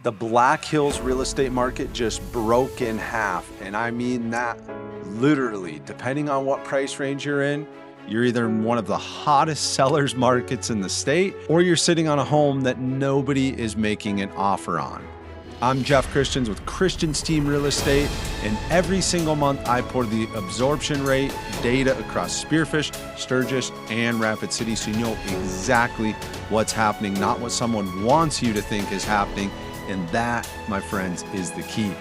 The Black Hills real estate market just broke in half. And I mean that literally, depending on what price range you're in, you're either in one of the hottest sellers markets in the state, or you're sitting on a home that nobody is making an offer on. I'm Jeff Christians with Christians Team Real Estate, and every single month I pour the absorption rate data across Spearfish, Sturgis, and Rapid City so you know exactly what's happening, not what someone wants you to think is happening. And that, my friends, is the key.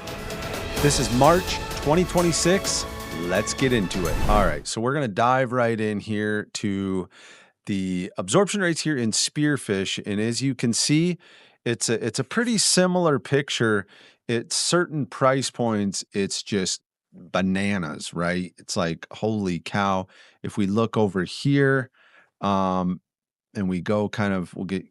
This is March 2026. Let's get into it. All right, so we're going to dive right in here to the absorption rates here in Spearfish. And as you can see, it's a pretty similar picture. At certain price points, it's just bananas, right? It's like, holy cow. If we look over here, and we go kind of, we'll get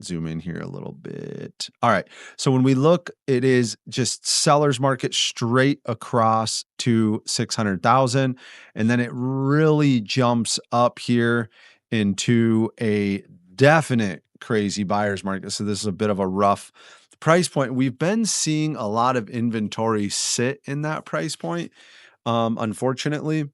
zoom in here a little bit. All right. So when we look, it is just seller's market straight across to 600,000. And then it really jumps up here into a definite crazy buyer's market. So this is a bit of a rough price point. We've been seeing a lot of inventory sit in that price point, unfortunately.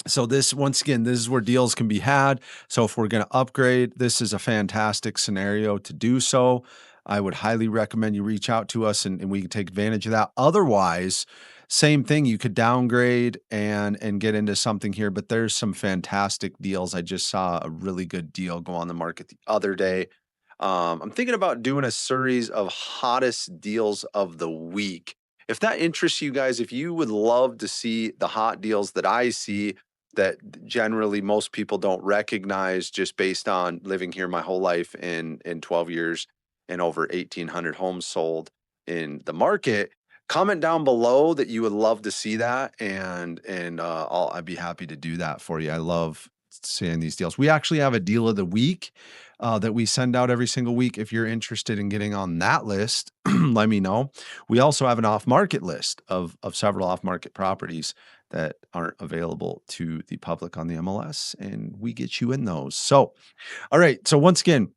So this, once again, this is where deals can be had. So if we're going to upgrade, this is a fantastic scenario to do so. I would highly recommend you reach out to us and we can take advantage of that. Otherwise, same thing, you could downgrade and get into something here, but there's some fantastic deals. I just saw a really good deal go on the market the other day. I'm thinking about doing a series of hottest deals of the week. If that interests you guys, if you would love to see the hot deals that I see, that generally most people don't recognize just based on living here my whole life in 12 years and over 1,800 homes sold in the market, comment down below that you would love to see that, and I'd be happy to do that for you. I love seeing these deals. We actually have a deal of the week that we send out every single week. If you're interested in getting on that list, let me know. We also have an off-market list of several off-market properties that aren't available to the public on the MLS, and we get you in those. So, all right. So once again,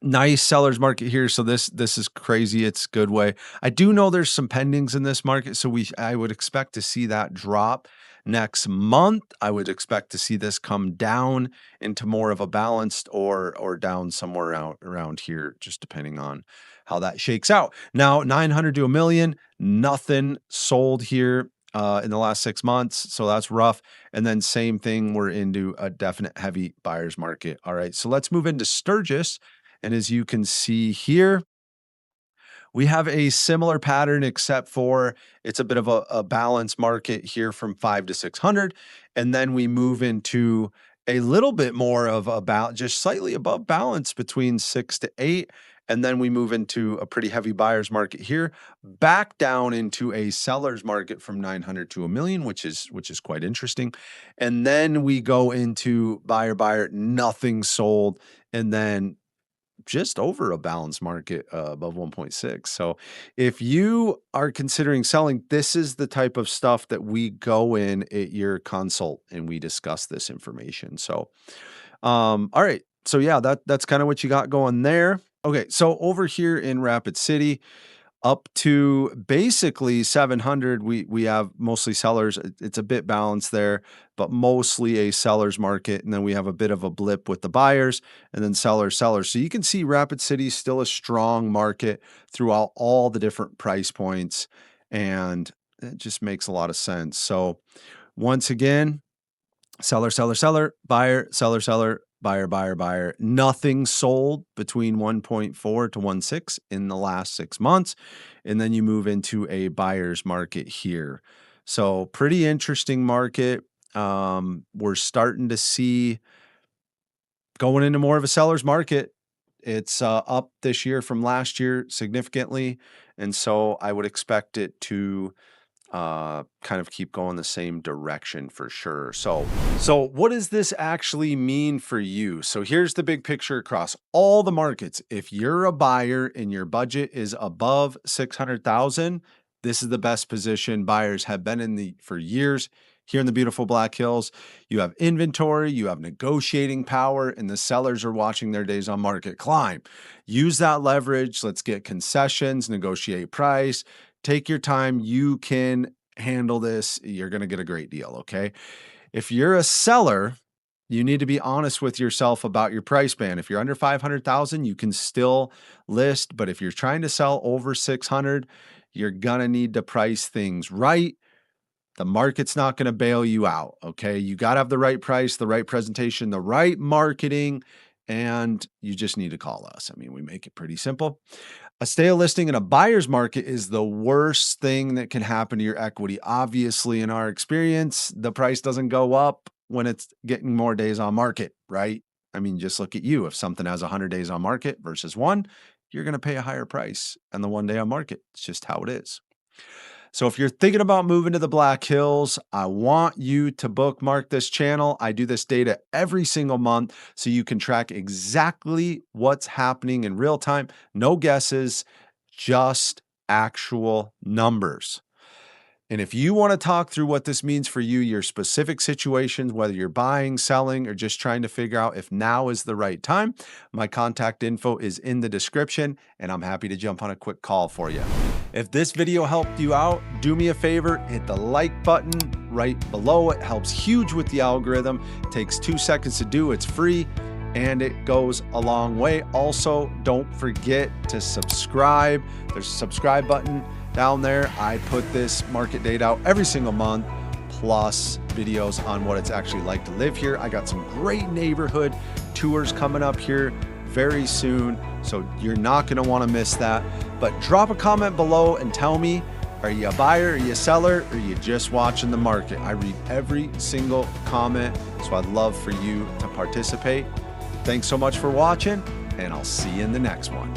nice seller's market here. So this is crazy. It's a good way. I do know there's some pendings in this market, so I would expect to see that drop next month. I would expect to see this come down into more of a balanced or down somewhere around here, just depending on how that shakes out. Now, 900 to a million, nothing sold here in the last 6 months. So that's rough. And then same thing, we're into a definite heavy buyer's market. All right. So let's move into Sturgis. And as you can see here, we have a similar pattern, except for it's a bit of a balanced market here from 5 to 600. And then we move into a little bit more of about just slightly above balance between 6 to 8. And then we move into a pretty heavy buyer's market here, back down into a seller's market from 900 to a million, which is quite interesting. And then we go into buyer, nothing sold, and then just over a balanced market above 1.6. So if you are considering selling, this is the type of stuff that we go in at your consult and we discuss this information. So, all right. So yeah, that's kind of what you got going there. Okay. So over here in Rapid City, up to basically 700, we have mostly sellers. It's a bit balanced there, but mostly a seller's market. And then we have a bit of a blip with the buyers and then sellers. So you can see Rapid City is still a strong market throughout all the different price points, and it just makes a lot of sense. So once again, seller, buyer, seller, buyer. Nothing sold between 1.4 to 1.6 in the last 6 months. And then you move into a buyer's market here. So pretty interesting market. We're starting to see going into more of a seller's market. It's up this year from last year significantly. And so I would expect it to kind of keep going the same direction for sure. So what does this actually mean for you? So here's the big picture across all the markets. If you're a buyer and your budget is above 600,000, this is the best position buyers have been in for years. Here in the beautiful Black Hills, you have inventory, you have negotiating power, and the sellers are watching their days on market climb. Use that leverage. Let's get concessions, negotiate price. Take your time. You can handle this. You're going to get a great deal, okay? If you're a seller, you need to be honest with yourself about your price band. If you're under 500,000, you can still list, but if you're trying to sell over 600, you're going to need to price things right. The market's not going to bail you out, okay? You got to have the right price, the right presentation, the right marketing, and you just need to call us. I mean, we make it pretty simple. A stale listing in a buyer's market is the worst thing that can happen to your equity. Obviously, in our experience, the price doesn't go up when it's getting more days on market, right? I mean, just look at you. If something has 100 days on market versus one, you're going to pay a higher price than the 1 day on market. It's just how it is. So if you're thinking about moving to the Black Hills, I want you to bookmark this channel. I do this data every single month so you can track exactly what's happening in real time. No guesses, just actual numbers. And if you want to talk through what this means for you, your specific situations, whether you're buying, selling, or just trying to figure out if now is the right time, my contact info is in the description, and I'm happy to jump on a quick call for you. If this video helped you out, do me a favor, hit the like button right below. It helps huge with the algorithm. It takes 2 seconds to do. It's free, and it goes a long way. Also, don't forget to subscribe. There's a subscribe button down there. I put this market data out every single month, plus videos on what it's actually like to live here. I got some great neighborhood tours coming up here very soon, so you're not going to want to miss that. But drop a comment below and tell me, are you a buyer, are you a seller, or are you just watching the market? I read every single comment, so I'd love for you to participate. Thanks so much for watching, and I'll see you in the next one.